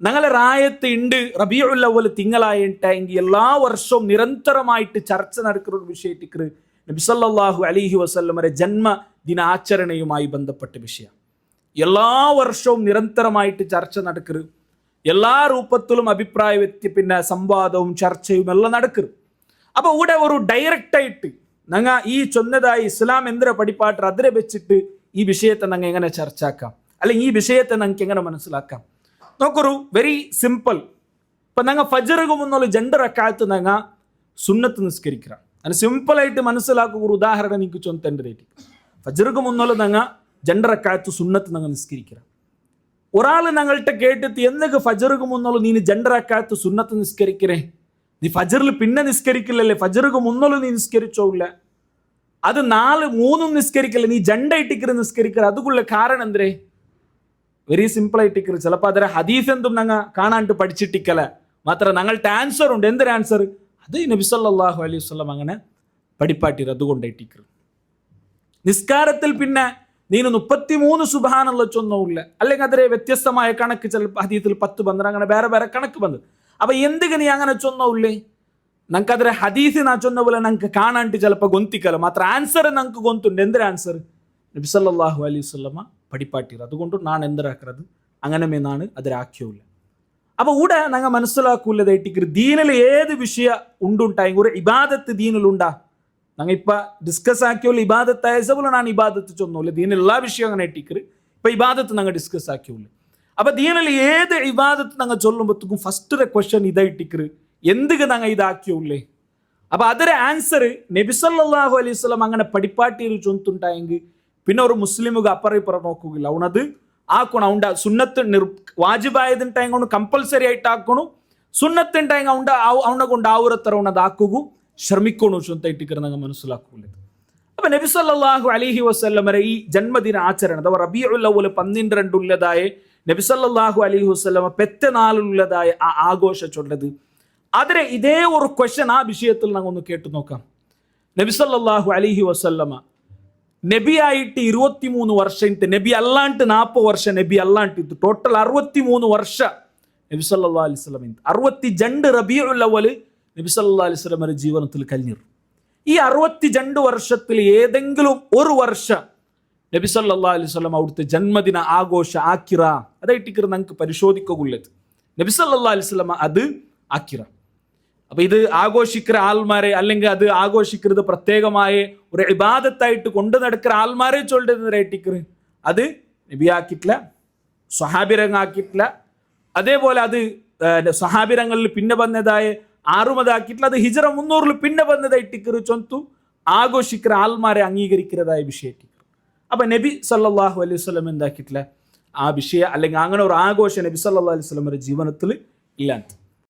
ഞങ്ങളെ റായത്ത് ഉണ്ട് റബീഉൽ അവ്വൽ തിങ്കളായിട്ടെങ്കിൽ എല്ലാ വർഷവും നിരന്തരമായിട്ട് ചർച്ച നടക്കുന്ന ഒരു വിഷയത്തിക്ക് നബി സല്ലല്ലാഹു അലൈഹി വസല്ലമയുടെ ജന്മദിനാചരണയുമായി ബന്ധപ്പെട്ട വിഷയം. എല്ലാ വർഷവും നിരന്തരമായിട്ട് ചർച്ച നടക്കരുത്. എല്ലാ രൂപത്തിലും അഭിപ്രായ പിന്നെ സംവാദവും ചർച്ചയും എല്ലാം നടക്കരുത്. അപ്പോൾ ഇവിടെ ഒരു ഡയറക്റ്റായിട്ട് ഞങ്ങൾ ഈ ചൊന്നതായി ഇസ്ലാം എന്തിനാ പഠിപ്പാട്ട് അതിനെ വെച്ചിട്ട് ഈ വിഷയത്തെ ഞങ്ങൾ എങ്ങനെ ചർച്ചാക്കാം, അല്ലെങ്കിൽ ഈ വിഷയത്തെ ഞങ്ങൾക്ക് എങ്ങനെ മനസ്സിലാക്കാം? നോക്കൊരു വെരി സിമ്പിൾ. ഇപ്പം ഞങ്ങൾ ഫജ്റിന് മുന്നുള്ള 2 റക്അത്ത് ഞങ്ങൾ സുന്നത്ത് നിസ്കരിക്കുക. അത് സിമ്പിളായിട്ട് മനസ്സിലാക്കുക. ഒരു ഉദാഹരണം എനിക്ക് ചൊന്തേണ്ടതായിട്ട്, ഫജ്റിന് മുന്നുള്ള ഞങ്ങൾ 2 റക്അത്ത് സുന്നത്ത് ഞങ്ങൾ നിസ്കരിക്കുക. ഒരാൾ ഞങ്ങളുടെ കേട്ടിട്ട് എന്തൊക്കെ ഫജ്റിന് മുന്നുള്ള നീ 2 റക്അത്ത് സുന്നത്ത് നിസ്കരിക്കണേ, നീ ഫജ്റിൽ പിന്നെ നിസ്കരിക്കില്ലല്ലേ, ഫജ്റിന് മുന്നുള്ള നീ നിസ്കരിച്ചോല്ല, അത് 3 നിസ്കരിക്കില്ല, നീ 2 ഇട്ടിക്കറ് നിസ്കരിക്കുക. അതുക്കുള്ള കാരണം എന്തേ? വെരി സിമ്പിൾ ആയിട്ടിക്കറ്. ചിലപ്പോൾ അതിലെ ഹദീസ് എന്തും ഞങ്ങൾ കാണാണ്ട് പഠിച്ചിട്ടിക്കല, മാത്രം ഞങ്ങളുടെ ആൻസർ ഉണ്ട്. എന്തൊരു ആൻസർ? അത് നബി സല്ലല്ലാഹു അലൈഹി വസല്ലം അങ്ങനെ പഠിപ്പാട്ടിര്, അതുകൊണ്ടായിട്ടിക്കറ്. നിസ്കാരത്തിൽ പിന്നെ നീ 33 സുബ്ഹാനല്ലാഹ് ചൊന്നില്ല, അല്ലെങ്കിൽ അതിലെ വ്യത്യസ്തമായ കണക്ക്, ചിലപ്പോൾ ഹദീസിൽ 10 12 അങ്ങനെ വേറെ വേറെ കണക്ക് വന്നത്. അപ്പൊ എന്തിക്ക് നീ അങ്ങനെ ചൊന്നില്ലേ? ഞങ്ങൾക്ക് അതിലെ ഹദീസ് നാ ചൊന്ന പോലെ ഞങ്ങൾക്ക് കാണാണ്ട് ചിലപ്പോൾ ഗൊന്തിക്കല, മാത്രം ആൻസർ ഞങ്ങൾക്ക് ഗൊന്തുണ്ട്. എന്തൊരു ആൻസർ? നബി സല്ലല്ലാഹു അലൈഹി വസല്ലമ പഠിപ്പാട്ടിര്, അതുകൊണ്ട് ഞാൻ എന്തരാക്കുന്നത് അങ്ങനെ മേന്നാണ് അതിരാക്കിയില്ല. അപ്പോൾ ഇവിടെ ഞങ്ങൾ മനസ്സിലാക്കൂല്ലതായിട്ട് ദീനിൽ ഏത് വിഷയം ഉണ്ടുണ്ടായെങ്കിൽ ഒരു ഇബാദത്ത് ദീനിലുണ്ടാ. ഞങ്ങൾ ഇപ്പം ഡിസ്കസ് ആക്കിയുള്ള ഇബാദത്ത് ആയതുപോലെ ഞാൻ ഇബാദത്ത് ചൊന്നൂല്ല. ദീനിൽ എല്ലാ വിഷയം അങ്ങനെ ഇട്ടിക്കറ്. ഇപ്പം ഇബാദത്ത് ഞങ്ങൾ ഡിസ്കസ് ആക്കിയില്ല. അപ്പം ദീനിൽ ഏത് ഇബാദത്ത് ഞങ്ങൾ ചൊല്ലുമ്പോഴത്തേക്കും ഫസ്റ്റ് ക്വസ്റ്റ്യൻ ഇതായിട്ടിക്കറ്, എന്തൊക്കെ ഞങ്ങൾ ഇതാക്കിയില്ലേ? അപ്പം അതിൻ്റെ ആൻസർ നബി സല്ലല്ലാഹു അലൈഹി വസല്ലം അങ്ങനെ പഠിപ്പാട്ടിയിൽ ചൊന്തുണ്ടായെങ്കിൽ പിന്നെ ഒരു മുസ്ലിമുക്ക് അപ്പുറം നോക്കുകയില്ല. അവനത് ആക്കണം. അവൻ്റെ സുന്നത്ത് വാജിബായതുണ്ടായെങ്കിൽ അവന് കമ്പൽസറി ആയിട്ട് ആക്കണം. സുന്നത്തുണ്ടായെങ്കിൽ അവനെ കൊണ്ട് ആവുരത്തര അവനത് ആക്കുകയും ശ്രമിക്കണു ചൊന്തായിട്ടിക്കറ് ഞങ്ങൾ മനസ്സിലാക്കൂല. അപ്പം നബി സല്ലല്ലാഹു അലൈഹി വസല്ലമയുടെ ഈ ജന്മദിന ആചരണം അഥവാ റബീഉൽ അവ്വൽ 12 ഉള്ളതായ നബി സല്ലല്ലാഹു അലൈഹി വസല്ലമ പെറ്റ നാളുള്ളതായ ആ ആഘോഷം ചൊല്ലത്, അതിലെ ഇതേ ഒരു ക്വസ്റ്റ്യൻ ആ വിഷയത്തിൽ ഞങ്ങൾ ഒന്ന് കേട്ടു നോക്കാം. നബി സല്ലല്ലാഹു അലൈഹി വസല്ലമ നബിയായിട്ട് 23 വർഷം, നബി അല്ലാണ്ട് 40 വർഷം, നബി അല്ലാണ്ട് ടോട്ടൽ 63 വർഷം നബി സല്ലല്ലാഹു അലൈഹി വസല്ലം 62 റബീഉൽ അവ്വൽ നബി സല്ലല്ലാഹു അലൈഹി വസല്ലമയുടെ ജീവിതത്തിൽ കഴിഞ്ഞു. ഈ 62 വർഷത്തിൽ ഏതെങ്കിലും ഒരു വർഷം നബി സല്ലല്ലാഹു അലൈഹി വസല്ലം അവിടുത്തെ ജന്മദിന ആഘോഷ ആക്കിറ അതായിട്ടിക്കറ് ഞങ്ങൾക്ക് പരിശോധിക്കുള്ളത്. നബി സല്ലല്ലാഹു അലൈഹി വസല്ലം അത് ആക്കിറ. അപ്പൊ ഇത് ആഘോഷിക്കുന്ന ആൾമാരെ, അല്ലെങ്കിൽ അത് ആഘോഷിക്കുന്നത് പ്രത്യേകമായ ഒരു ഇബാദത്തായിട്ട് കൊണ്ടു നടക്കുന്ന ആൾമാരെ ചൊല്ലുന്നതായിട്ടിക്കറ് അത് നബിയാക്കിട്ടില്ല, സ്വഹാബിരങ്ങാക്കിട്ടില്ല. അതേപോലെ അത് സ്വഹാബിരങ്ങളിൽ പിന്നെ വന്നതായ 6 അത് ഹിജ്റ 300 പിന്നെ വന്നതായിട്ടിക്കറ് ചൊന്തു ആഘോഷിക്കുന്ന ആൾമാരെ അംഗീകരിക്കുന്നതായ വിഷയത്തിക്കറ്. അപ്പൊ നബി സല്ലല്ലാഹു അലൈഹി വസല്ലം എന്താക്കിയിട്ടില്ല ആ വിഷയം, അല്ലെങ്കിൽ അങ്ങനെ ഒരു ആഘോഷം നബി സല്ലല്ലാഹു അലൈഹി വസല്ലമയുടെ ജീവിതത്തിൽ ഇല്ലാണ്ട്.